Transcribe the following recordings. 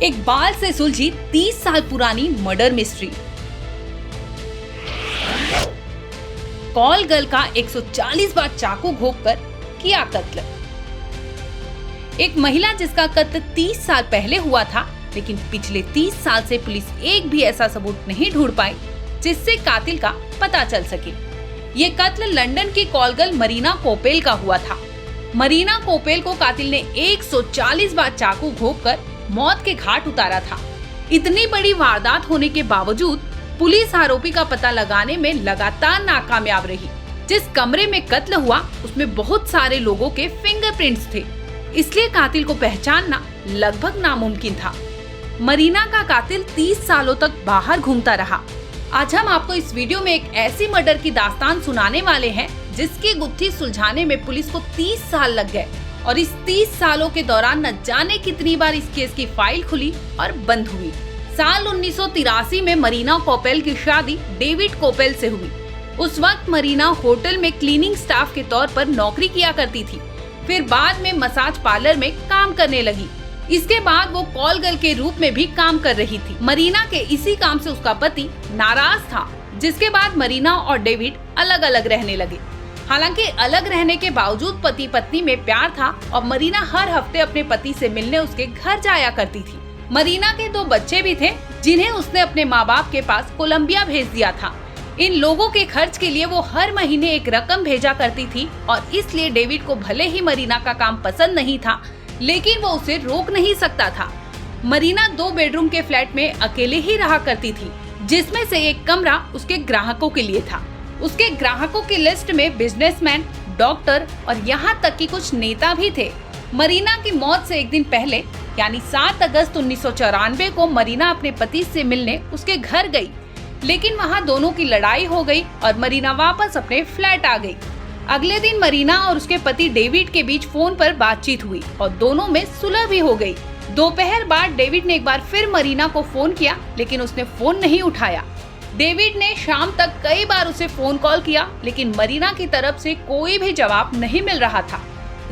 एक बाल से सुलझी 30 साल पुरानी मर्डर मिस्ट्री। कॉल गर्ल का 140 बार चाकू घोंपकर किया कत्ल। एक महिला जिसका कत्ल 30 साल पहले हुआ था, लेकिन पिछले 30 साल से पुलिस एक भी ऐसा सबूत नहीं ढूंढ पाई जिससे कातिल का पता चल सके। ये कत्ल लंदन की कॉल गर्ल मरीना कोपेल का हुआ था। मरीना कोपेल को कातिल ने 140 बार चाकू घोंपकर मौत के घाट उतारा था। इतनी बड़ी वारदात होने के बावजूद पुलिस आरोपी का पता लगाने में लगातार नाकामयाब रही। जिस कमरे में कत्ल हुआ उसमें बहुत सारे लोगों के फिंगरप्रिंट्स थे, इसलिए कातिल को पहचानना लगभग नामुमकिन था। मरीना का कातिल 30 सालों तक बाहर घूमता रहा। आज हम आपको इस वीडियो में एक ऐसी मर्डर की दास्तान सुनाने वाले हैं जिसकी गुत्थी सुलझाने में पुलिस को 30 साल लग गए और इस 30 सालों के दौरान न जाने कितनी बार इस केस की फाइल खुली और बंद हुई। साल 1983 में मरीना कोपेल की शादी डेविड कोपेल से हुई। उस वक्त मरीना होटल में क्लीनिंग स्टाफ के तौर पर नौकरी किया करती थी, फिर बाद में मसाज पार्लर में काम करने लगी। इसके बाद वो कॉल गर्ल के रूप में भी काम कर रही थी। मरीना के इसी काम से उसका पति नाराज था, जिसके बाद मरीना और डेविड अलग अलग रहने लगे। हालांकि अलग रहने के बावजूद पति पत्नी में प्यार था और मरीना हर हफ्ते अपने पति से मिलने उसके घर जाया करती थी। मरीना के 2 बच्चे भी थे जिन्हें उसने अपने माँ बाप के पास कोलंबिया भेज दिया था। इन लोगों के खर्च के लिए वो हर महीने एक रकम भेजा करती थी और इसलिए डेविड को भले ही मरीना का काम पसंद नहीं था, लेकिन वो उसे रोक नहीं सकता था। मरीना 2 बेडरूम के फ्लैट में अकेले ही रहा करती थी, जिसमें से एक कमरा उसके ग्राहकों के लिए था। उसके ग्राहकों की लिस्ट में बिजनेसमैन, डॉक्टर और यहाँ तक कि कुछ नेता भी थे। मरीना की मौत से एक दिन पहले यानी 7 अगस्त 1994 को मरीना अपने पति से मिलने उसके घर गई, लेकिन वहाँ दोनों की लड़ाई हो गई और मरीना वापस अपने फ्लैट आ गई। अगले दिन मरीना और उसके पति डेविड के बीच फोन पर बातचीत हुई और दोनों में सुलह भी हो गई। दोपहर बाद डेविड ने एक बार फिर मरीना को फोन किया, लेकिन उसने फोन नहीं उठाया। डेविड ने शाम तक कई बार उसे फोन कॉल किया, लेकिन मरीना की तरफ से कोई भी जवाब नहीं मिल रहा था।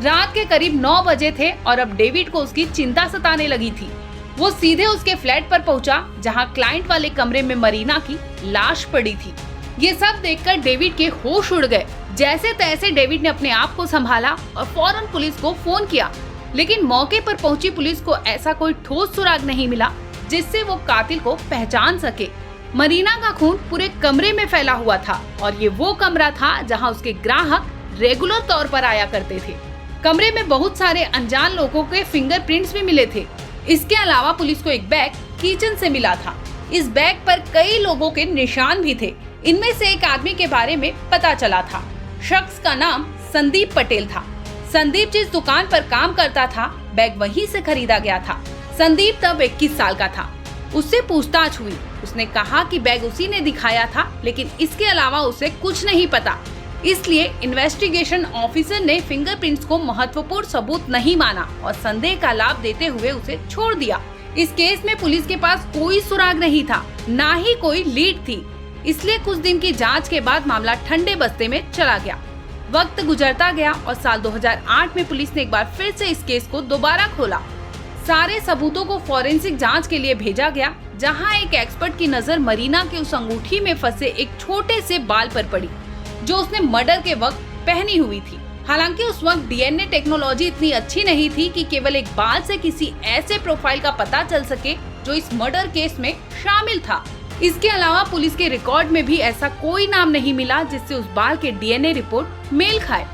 रात के करीब 9 बजे थे और अब डेविड को उसकी चिंता सताने लगी थी। वो सीधे उसके फ्लैट पर पहुंचा, जहां क्लाइंट वाले कमरे में मरीना की लाश पड़ी थी। ये सब देखकर डेविड के होश उड़ गए। जैसे तैसे डेविड ने अपने आप को संभाला और फौरन पुलिस को फोन किया, लेकिन मौके पर पहुंची पुलिस को ऐसा कोई ठोस सुराग नहीं मिला जिससे वो कातिल को पहचान सके। मरीना का खून पूरे कमरे में फैला हुआ था और ये वो कमरा था जहां उसके ग्राहक रेगुलर तौर पर आया करते थे। कमरे में बहुत सारे अनजान लोगों के फिंगरप्रिंट्स भी मिले थे। इसके अलावा पुलिस को एक बैग किचन से मिला था। इस बैग पर कई लोगों के निशान भी थे। इनमें से एक आदमी के बारे में पता चला था। शख्स का नाम संदीप पटेल था। संदीप जिस दुकान पर काम करता था, बैग वहीं से खरीदा गया था। संदीप तब 21 साल का था। उससे पूछताछ हुई। उसने कहा कि बैग उसी ने दिखाया था, लेकिन इसके अलावा उसे कुछ नहीं पता। इसलिए इन्वेस्टिगेशन ऑफिसर ने फिंगरप्रिंट्स को महत्वपूर्ण सबूत नहीं माना और संदेह का लाभ देते हुए उसे छोड़ दिया। इस केस में पुलिस के पास कोई सुराग नहीं था, ना ही कोई लीड थी। इसलिए कुछ दिन की जांच के बाद मामला ठंडे बस्ते में चला गया। वक्त गुजरता गया और साल 2008 में पुलिस ने एक बार फिर से इस केस को दोबारा खोला। सारे सबूतों को फॉरेंसिक जांच के लिए भेजा गया, जहां एक एक्सपर्ट की नजर मरीना के उस अंगूठी में फंसे एक छोटे से बाल पर पड़ी जो उसने मर्डर के वक्त पहनी हुई थी। हालांकि उस वक्त डीएनए टेक्नोलॉजी इतनी अच्छी नहीं थी कि केवल एक बाल से किसी ऐसे प्रोफाइल का पता चल सके जो इस मर्डर केस में शामिल था। इसके अलावा पुलिस के रिकॉर्ड में भी ऐसा कोई नाम नहीं मिला जिससे उस बाल के डीएनए रिपोर्ट मेल खाए,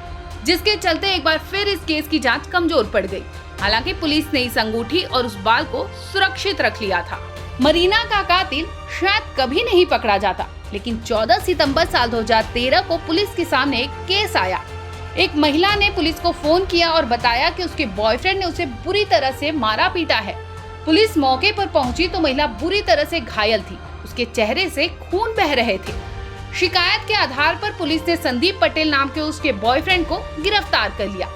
जिसके चलते एक बार फिर इस केस की जांच कमजोर पड़ गई। हालांकि पुलिस ने इस अंगूठी और उस बाल को सुरक्षित रख लिया था। मरीना का कातिल शायद कभी नहीं पकड़ा जाता, लेकिन 14 सितंबर साल 2013 को पुलिस के सामने एक केस आया। एक महिला ने पुलिस को फोन किया और बताया कि उसके बॉयफ्रेंड ने उसे बुरी तरह से मारा पीटा है। पुलिस मौके पर पहुंची तो महिला बुरी तरह से घायल थी। उसके चेहरे से खून बह रहे थे। शिकायत के आधार पर पुलिस ने संदीप पटेल नाम के उसके बॉयफ्रेंड को गिरफ्तार कर लिया।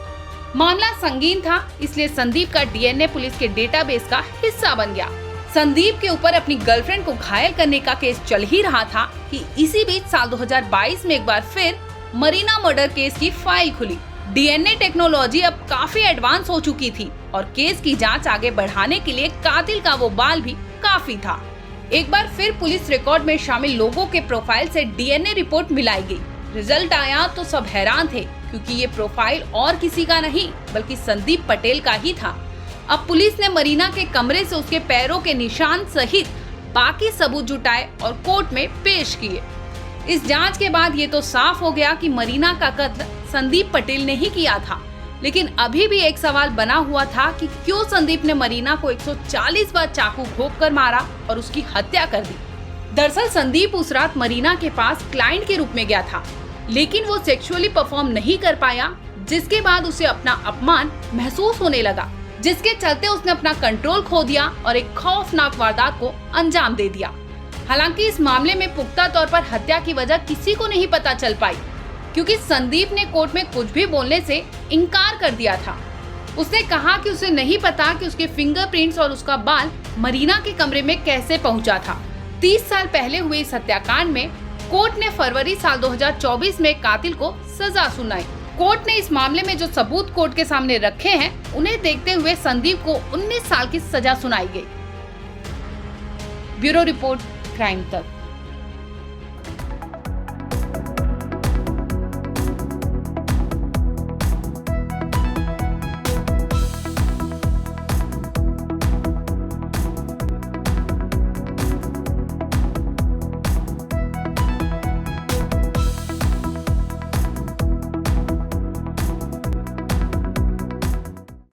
मामला संगीन था, इसलिए संदीप का डीएनए पुलिस के डेटाबेस का हिस्सा बन गया। संदीप के ऊपर अपनी गर्लफ्रेंड को घायल करने का केस चल ही रहा था कि इसी बीच साल 2022 में एक बार फिर मरीना मर्डर केस की फाइल खुली। डीएनए टेक्नोलॉजी अब काफी एडवांस हो चुकी थी और केस की जांच आगे बढ़ाने के लिए कातिल का वो बाल भी काफी था। एक बार फिर पुलिस रिकॉर्ड में शामिल लोगों के प्रोफाइल से डीएनए रिपोर्ट मिलाई गई। रिजल्ट आया तो सब हैरान थे, क्योंकि ये प्रोफाइल और किसी का नहीं बल्कि संदीप पटेल का ही था। अब पुलिस ने मरीना के कमरे से उसके पैरों के निशान सहित बाकी सबूत जुटाए और कोर्ट में पेश किए। इस जांच के बाद ये तो साफ हो गया कि मरीना का कत्ल संदीप पटेल ने ही किया था, लेकिन अभी भी एक सवाल बना हुआ था कि क्यों संदीप ने मरीना को 140 बार चाकू घोंपकर मारा और उसकी हत्या कर दी। दरअसल संदीप उस रात मरीना के पास क्लाइंट के रूप में गया था, लेकिन वो सेक्सुअली परफॉर्म नहीं कर पाया, जिसके बाद उसे अपना अपमान महसूस होने लगा, जिसके चलते उसने अपना कंट्रोल खो दिया और एक खौफनाक वारदात को अंजाम दे दिया। हालांकि इस मामले में पुख्ता तौर पर हत्या की वजह किसी को नहीं पता चल पाई, क्योंकि संदीप ने कोर्ट में कुछ भी बोलने से इनकार कर दिया था। उसने कहा कि उसे नहीं पता कि उसके फिंगरप्रिंट्स और उसका बाल मरीना के कमरे में कैसे पहुंचा था। 30 साल पहले हुए इस हत्याकांड में कोर्ट ने फरवरी साल 2024 में कातिल को सजा सुनाई। कोर्ट ने इस मामले में जो सबूत कोर्ट के सामने रखे हैं, उन्हें देखते हुए संदीप को 19 साल की सजा सुनाई गई। ब्यूरो रिपोर्ट, क्राइम तक।